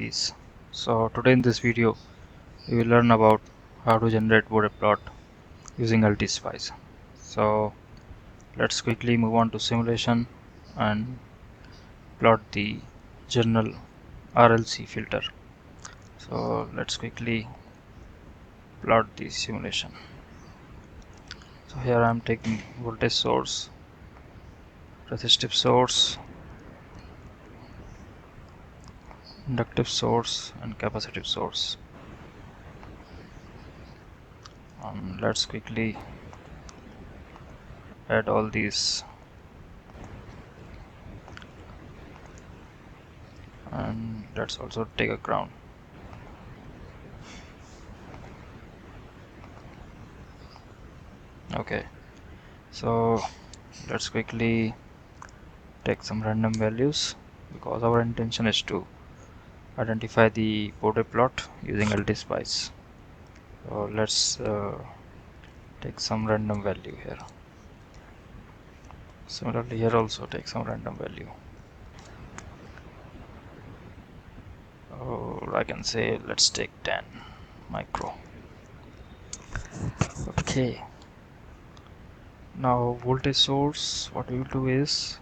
techies. So today in this video we will learn about how to generate BODE plot using LtSpice. So let's quickly move on to simulation and plot the general RLC filter. So let's quickly plot the simulation. So here I am taking voltage source, resistive source, inductive source and capacitive source. Let's quickly add all these, and let's also take a ground. Okay, so let's quickly take some random values because our intention is to identify the BODE plot using LtSpice. So let's take some random value here. Similarly here also take some random value. Or I can say let's take 10 micro. Okay, now voltage source, what we will do is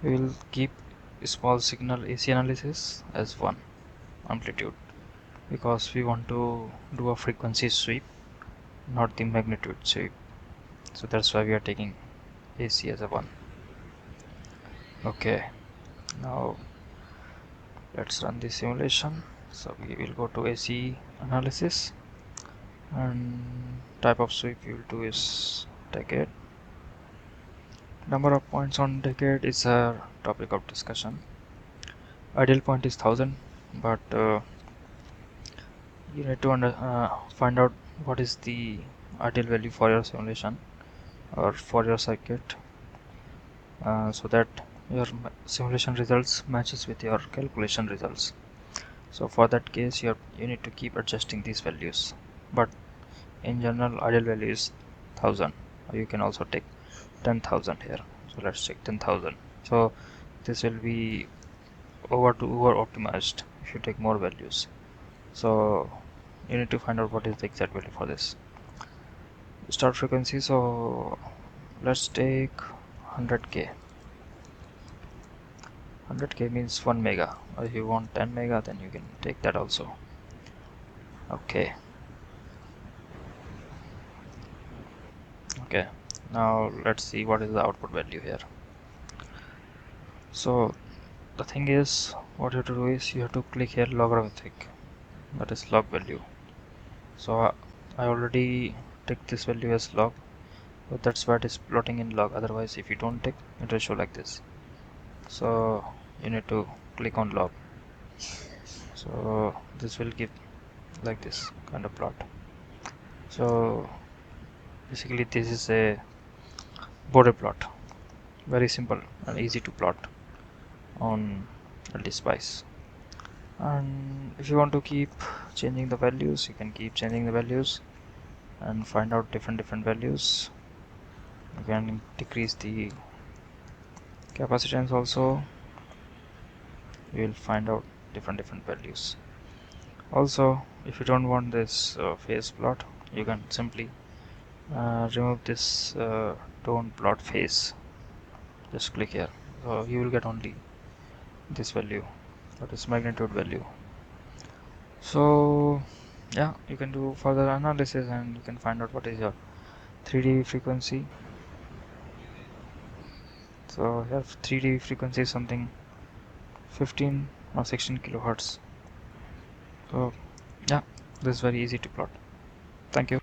we will keep small signal AC analysis as 1 amplitude, because we want to do a frequency sweep, not the magnitude sweep. So that's why we are taking AC as a 1. Okay, now let's run the simulation. So we will go to AC analysis, and type of sweep we will do is decade. Number of points on decade is a topic of discussion. Ideal point is 1000, but you need to find out what is the ideal value for your simulation or for your circuit, so that your simulation results matches with your calculation results. So for that case you need to keep adjusting these values, but in general ideal value is 1000. You can also take 10,000 here. So let's check 10,000. So this will be over optimized if you take more values. So you need to find out what is the exact value for this. Start frequency, so let's take 100k. 100k means 1 mega, or if you want 10 mega then you can take that also. Okay, now let's see what is the output value here. So the thing is, what you have to do is you have to click here logarithmic, that is log value. So I already take this value as log, but that's why it is plotting in log. Otherwise if you don't take, it will show like this. So you need to click on log. So this will give like this kind of plot. So basically this is a BODE plot, very simple and easy to plot on LtSpice. And if you want to keep changing the values, you can keep changing the values and find out different values. You can decrease the capacitance also. You will find out different values. Also, if you don't want this phase plot, you can simply remove this don't plot phase. Just click here, so you will get only this value, that is magnitude value. So yeah, you can do further analysis and you can find out what is your 3D frequency. So here 3D frequency is something 15 or 16 kilohertz. So yeah, this is very easy to plot. Thank you.